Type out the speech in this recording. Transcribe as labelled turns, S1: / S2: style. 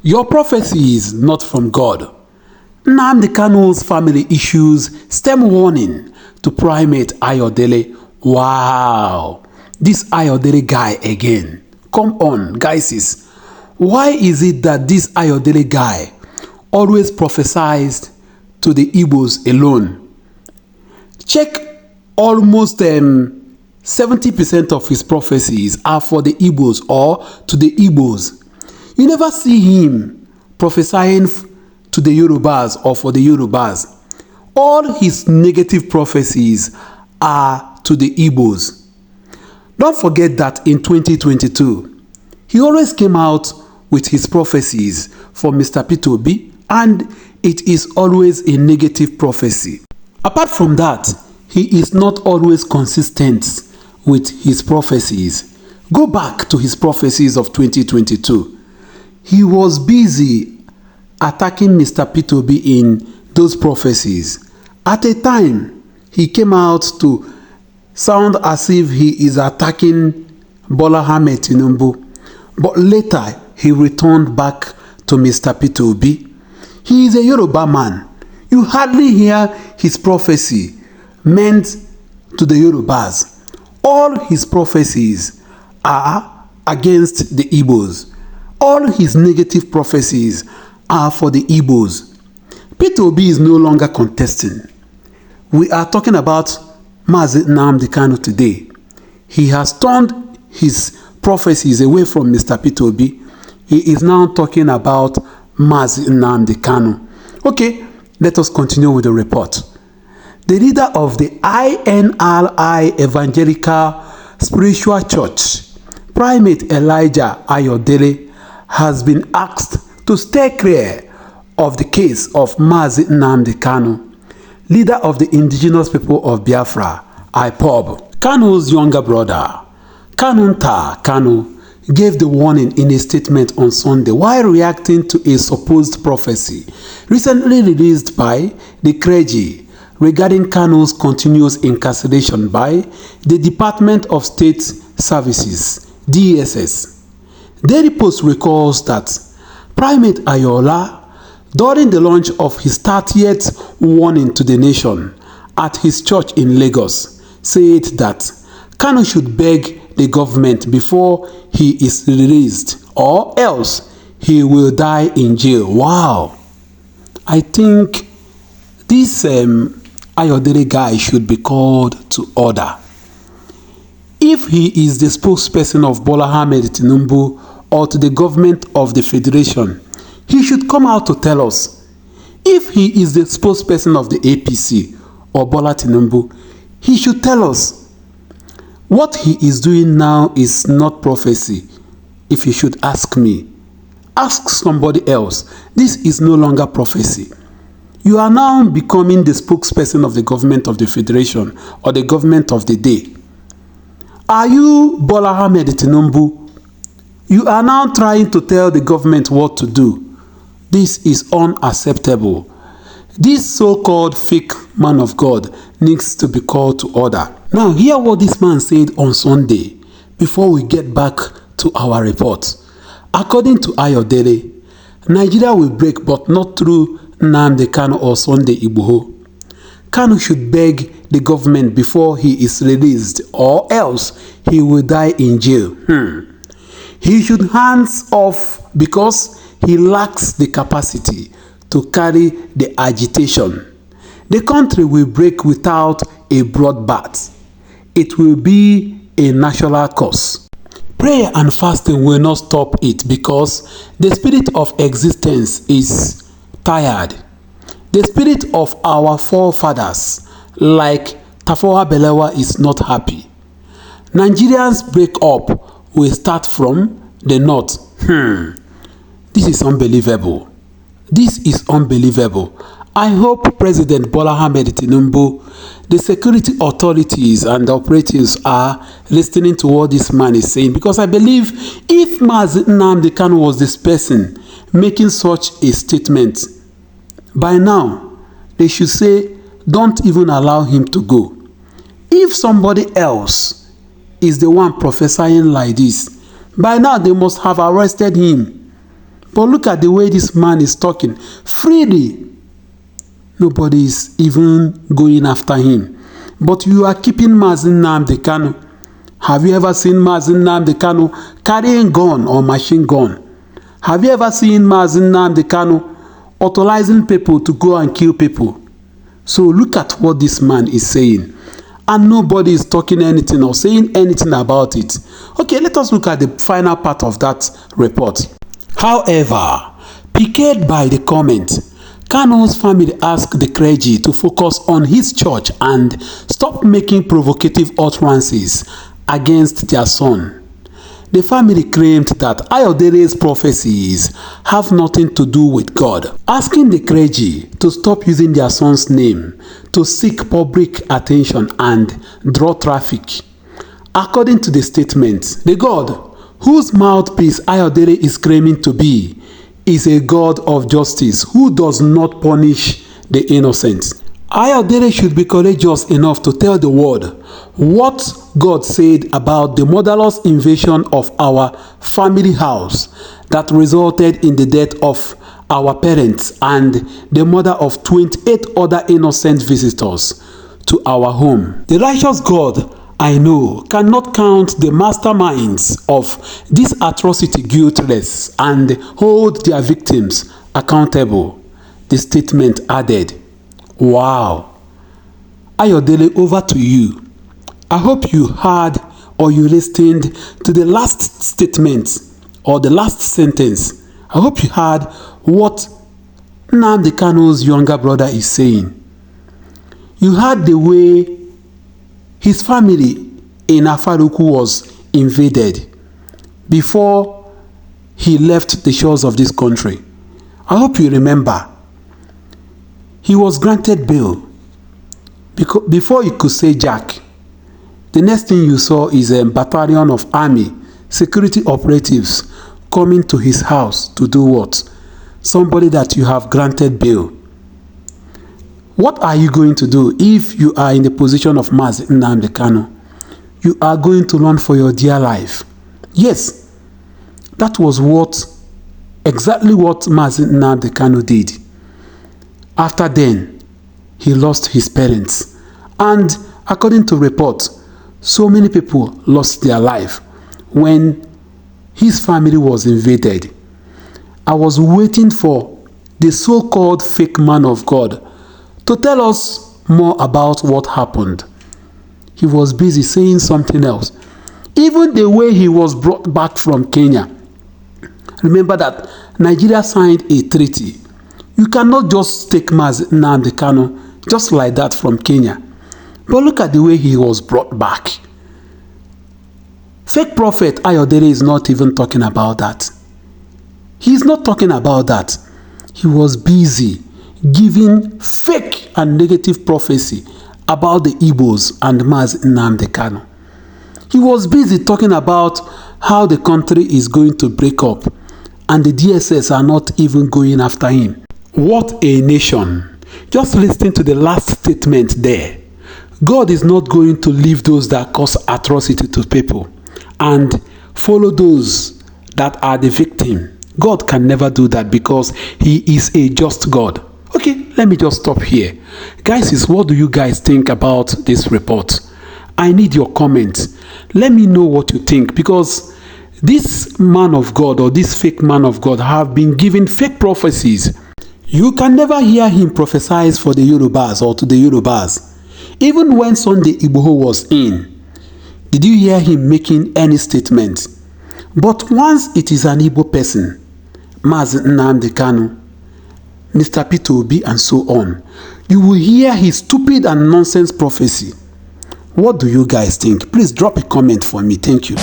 S1: Your prophecy is not from God. Nnamdi Kanu's family issues stem warning to Primate Ayodele. Wow, this Ayodele guy again. Come on, guys. Why is it that this Ayodele guy always prophesied to the Igbos alone? Check, almost 70% of his prophecies are for the Igbos or to the Igbos. You never see him prophesying to the Yorubas or for the Yorubas. All his negative prophecies are to the Igbos. Don't forget that in 2022, he always came out with his prophecies for Mr. Peter Obi, and it is always a negative prophecy. Apart from that, he is not always consistent with his prophecies. Go back to his prophecies of 2022. He was busy attacking Mr. Peter Obi in those prophecies. At a time, he came out to sound as if he is attacking Bola Ahmed Tinubu. But later, he returned back to Mr. Peter Obi. He is a Yoruba man. You hardly hear his prophecy meant to the Yorubas. All his prophecies are against the Igbos. All his negative prophecies are for the Igbos. Peter Obi is no longer contesting. We are talking about Mazi Nnamdi Kanu today. He has turned his prophecies away from Mr. Peter Obi. He is now talking about Mazi Nnamdi Kanu. Okay, let us continue with the report. The leader of the INRI Evangelical Spiritual Church, Primate Elijah Ayodele, has been asked to stay clear of the case of Mazi Nnamdi Kanu, leader of the indigenous people of Biafra, IPOB. Kanu's younger brother, Kanunta Kanu, gave the warning in a statement on Sunday while reacting to a supposed prophecy recently released by the clergy regarding Kanu's continuous incarceration by the Department of State Services, DSS. Daily Post recalls that Primate Ayodele, during the launch of his 30th warning to the nation at his church in Lagos, said that Kanu should beg the government before he is released, or else he will die in jail. Wow! I think this Ayodele guy should be called to order. If he is the spokesperson of Bola Ahmed Tinubu or to the government of the Federation, he should come out to tell us. If he is the spokesperson of the APC or Bola Tinubu, he should tell us. What he is doing now is not prophecy. If you should ask me, ask somebody else. This is no longer prophecy. You are now becoming the spokesperson of the government of the Federation or the government of the day. Are you Bola Ahmed Tinubu? You are now trying to tell the government what to do. This is unacceptable. This so-called fake man of God needs to be called to order. Now, hear what this man said on Sunday before we get back to our report. According to Ayodele, Nigeria will break, but not through Nnamdi Kanu or Sunday Igboho. Kanu should beg the government before he is released, or else he will die in jail. He should hands off because he lacks the capacity to carry the agitation. The country will break without a bloodbath. It will be a national cause. Prayer and fasting will not stop it because the spirit of existence is tired. The spirit of our forefathers, like Tafawa Balewa, is not happy. Nigerians break up will start from the north. This is unbelievable. This is unbelievable. I hope President Bola Ahmed Tinubu, the security authorities and the operatives are listening to what this man is saying, because I believe if Mazi Nnamdi Kanu was this person making such a statement, by now they should say, don't even allow him to go. If somebody else is the one prophesying like this, by now they must have arrested him. But look at the way this man is talking freely. Nobody is even going after him. But you are keeping Mazi Nnamdi Kanu. Have you ever seen Mazi Nnamdi Kanu carrying gun or machine gun? Have you ever seen Mazi Nnamdi Kanu authorizing people to go and kill people? So look at what this man is saying. And nobody is talking anything or saying anything about it. Okay, let us look at the final part of that report. However, piqued by the comment, Kanu's family asked the clergy to focus on his church and stop making provocative utterances against their son. The family claimed that Ayodele's prophecies have nothing to do with God, asking the clergy to stop using their son's name to seek public attention and draw traffic. According to the statement, the God whose mouthpiece Ayodele is claiming to be is a God of justice who does not punish the innocent. Ayodele should be courageous enough to tell the world what God said about the murderous invasion of our family house that resulted in the death of our parents and the murder of 28 other innocent visitors to our home. The righteous God I know cannot count the masterminds of this atrocity guiltless and hold their victims accountable. The statement added. Wow. Ayodele, over to you. I hope you heard or you listened to the last statement or the last sentence. I hope you heard what Nnamdi Kanu's younger brother is saying. You heard the way his family in Afaruku was invaded before he left the shores of this country. I hope you remember. He was granted bail before he could say jack. The next thing you saw is a battalion of army security operatives coming to his house to do what? Somebody that you have granted bail. What are you going to do if you are in the position of Mazi Nnamdi Kanu? You are going to run for your dear life. Yes, that was exactly what Mazi Nnamdi Kanu did. After then, he lost his parents. And according to reports, so many people lost their life when his family was invaded. I was waiting for the so-called fake man of God to tell us more about what happened. He was busy saying something else. Even the way he was brought back from Kenya. Remember that Nigeria signed a treaty. You cannot just take Mazi Nnamdi Kanu just like that from Kenya. But look at the way he was brought back. Fake prophet Ayodele is not even talking about that. He's not talking about that. He was busy giving fake and negative prophecy about the Igbos and Mazi Nnamdi Kanu. He was busy talking about how the country is going to break up and the DSS are not even going after him. What a nation. Just listen to the last statement there. God is not going to leave those that cause atrocity to people and follow those that are the victim. God can never do that because he is a just God. Okay, let me just stop here. Guys, what do you guys think about this report? I need your comments. Let me know what you think because this man of God or this fake man of God have been given fake prophecies. You can never hear him prophesy for the Yorubas or to the Yorubas. Even when Sunday Igbo was in, did you hear him making any statement? But once it is an Igbo person, Mazi Nnamdi Kanu, Mr. Peter Obi and so on, you will hear his stupid and nonsense prophecy. What do you guys think? Please drop a comment for me. Thank you.